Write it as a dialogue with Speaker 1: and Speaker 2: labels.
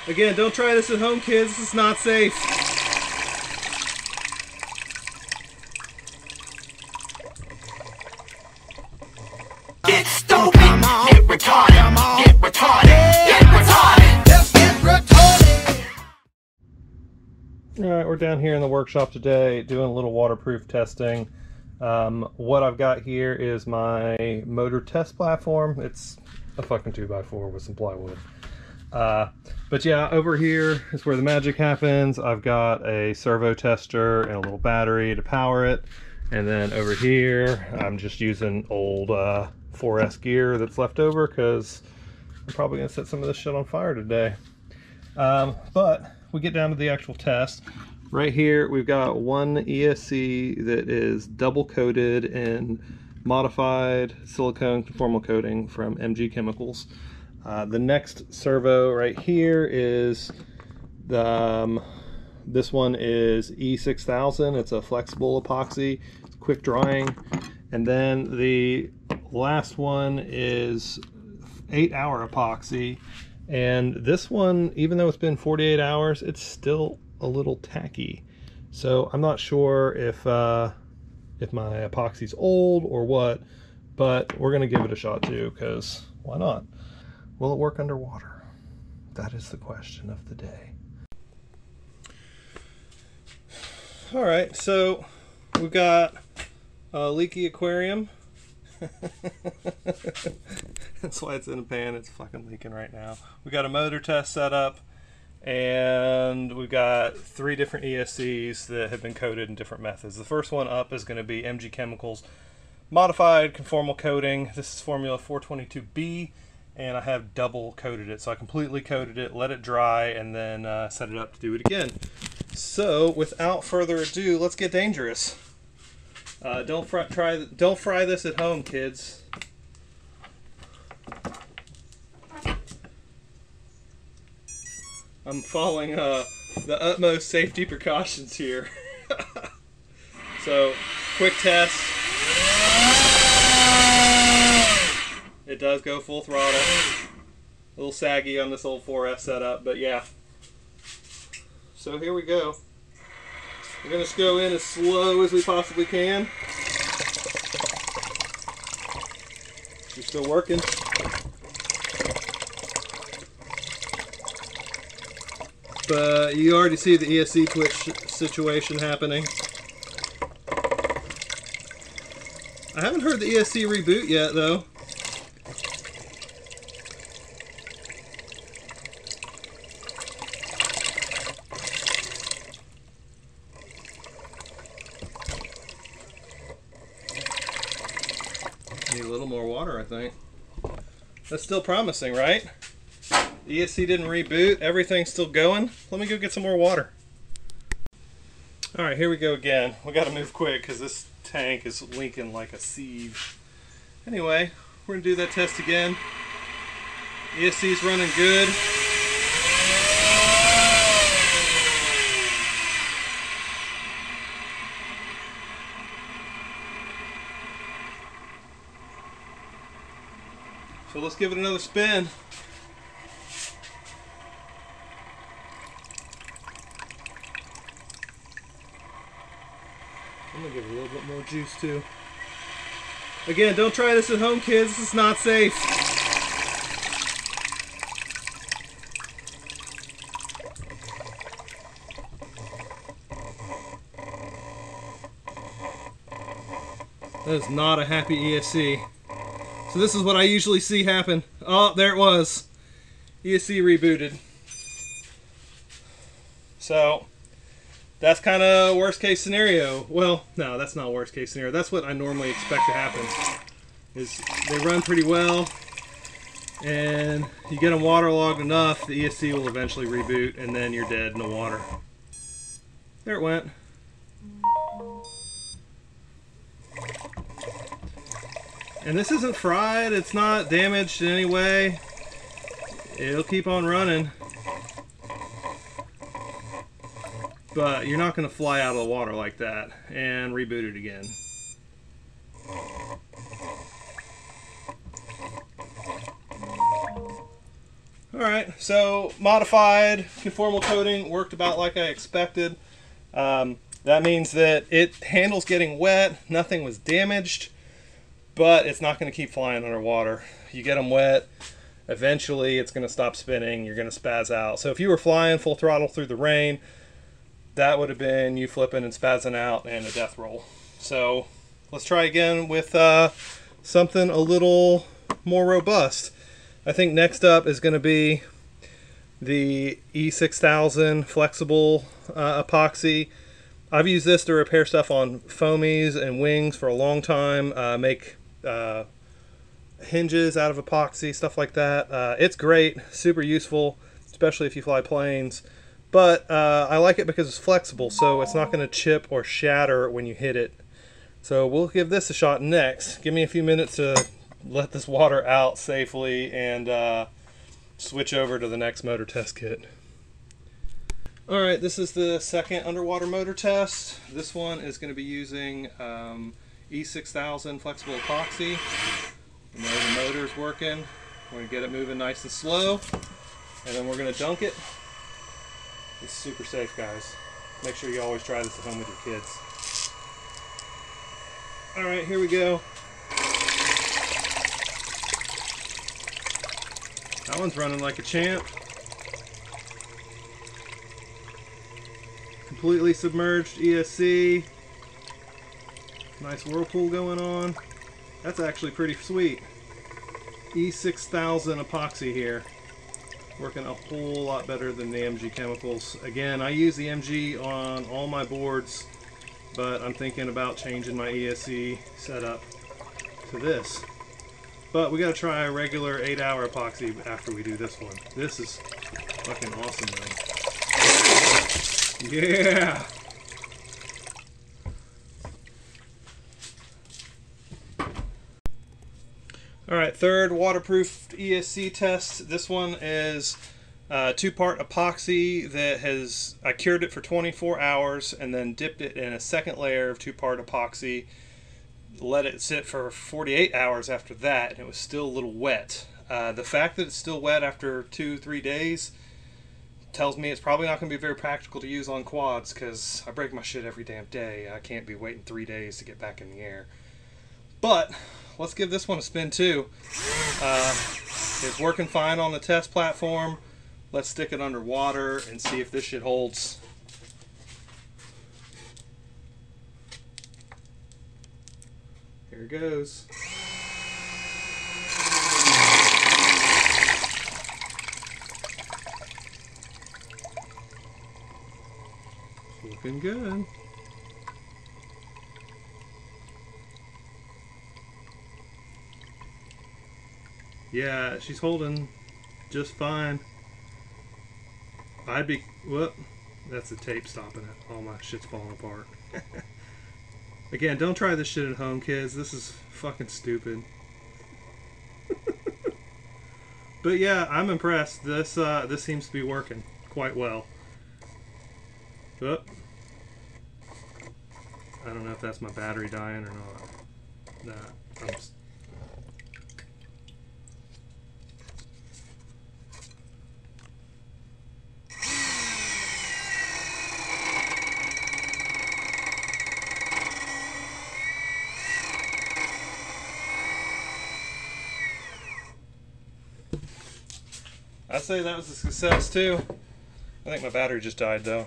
Speaker 1: Again, don't try this at home, kids. This is not safe.
Speaker 2: Get stupid, get retarded, get retarded, get retarded. Let's get retarded.
Speaker 1: Alright, we're down here in the workshop today doing a little waterproof testing. What I've got here is my motor test platform. It's a fucking 2x4 with some plywood. But yeah, over here is where the magic happens. I've got a servo tester and a little battery to power it. And then over here, I'm just using old 4S gear that's left over because I'm probably going to set some of this shit on fire today. But we get down to the actual test. Right here, we've got one ESC that is double coated in modified silicone conformal coating from MG Chemicals. The next servo right here is this one is E6000. It's a flexible epoxy, quick drying. And then the last one is 8-hour epoxy. And this one, even though it's been 48 hours, it's still a little tacky. So I'm not sure if my epoxy's old or what, but we're gonna give it a shot too, because why not? Will it work underwater? That is the question of the day. All right, so we've got a leaky aquarium. That's why it's in a pan. It's fucking leaking right now. We got a motor test set up, and we've got 3 different ESCs that have been coated in different methods. The first one up is going to be MG Chemicals modified conformal coating. This is formula 422B, and I have double coated it. So I completely coated it, let it dry, and then set it up to do it again. So without further ado, let's get dangerous. Don't fry this at home, kids. I'm following the utmost safety precautions here. So, quick test. It does go full throttle. A little saggy on this old 4S setup, but yeah. So here we go. We're going to just go in as slow as we possibly can. She's still working. But you already see the ESC twitch situation happening. I haven't heard the ESC reboot yet, though. Need a little more water, I think. That's still promising, right? The ESC didn't reboot. Everything's still going. Let me go get some more water. Alright, here we go again. We gotta move quick because this tank is leaking like a sieve. Anyway, we're gonna do that test again. ESC's running good. So let's give it another spin. I'm gonna give it a little bit more juice too. Again, don't try this at home, kids. This is not safe. That is not a happy ESC. So this is what I usually see happen. Oh, there it was. ESC rebooted. So that's kind of worst case scenario. Well, no, that's not worst case scenario. That's what I normally expect to happen. Is they run pretty well, and you get them waterlogged enough, the ESC will eventually reboot, and then you're dead in the water. There it went. And this isn't fried, it's not damaged in any way. It'll keep on running. But you're not going to fly out of the water like that and reboot it again. Alright, so modified conformal coating worked about like I expected. That means that it handles getting wet, nothing was damaged, but it's not going to keep flying underwater. You get them wet, eventually it's going to stop spinning, you're going to spaz out. So if you were flying full throttle through the rain, that would have been you flipping and spazzing out and a death roll. So let's try again with something a little more robust. I think next up is going to be the E6000 flexible epoxy. I've used this to repair stuff on foamies and wings for a long time, make hinges out of epoxy, stuff like that. It's great, super useful, especially if you fly planes. But I like it because it's flexible, so it's not going to chip or shatter when you hit it. So we'll give this a shot next. Give me a few minutes to let this water out safely and switch over to the next motor test kit. Alright, this is the second underwater motor test. This one is going to be using E6000 flexible epoxy. The motor's working. We're going to get it moving nice and slow, and then we're going to dunk it. It's super safe, guys. Make sure you always try this at home with your kids. Alright, here we go. That one's running like a champ. Completely submerged ESC. Nice whirlpool going on. That's actually pretty sweet. E6000 epoxy here. Working a whole lot better than the MG chemicals. Again, I use the MG on all my boards, but I'm thinking about changing my ESC setup to this. But we gotta try a regular 8-hour epoxy after we do this one. This is fucking awesome, though. Yeah! Alright, third waterproof ESC test. This one is 2-part epoxy that I cured it for 24 hours and then dipped it in a second layer of 2-part epoxy. Let it sit for 48 hours after that, and it was still a little wet. The fact that it's still wet after 2-3 days tells me it's probably not going to be very practical to use on quads, because I break my shit every damn day. I can't be waiting 3 days to get back in the air. But let's give this one a spin too. It's working fine on the test platform. Let's stick it underwater and see if this shit holds. Here it goes. It's looking good. Yeah, she's holding just fine. Whoop, that's the tape stopping it. All my shit's falling apart. Again, don't try this shit at home, kids. This is fucking stupid. But yeah, I'm impressed. This seems to be working quite well. Whoop. I don't know if that's my battery dying or not. Nah, I'd say that was a success too. I think my battery just died though.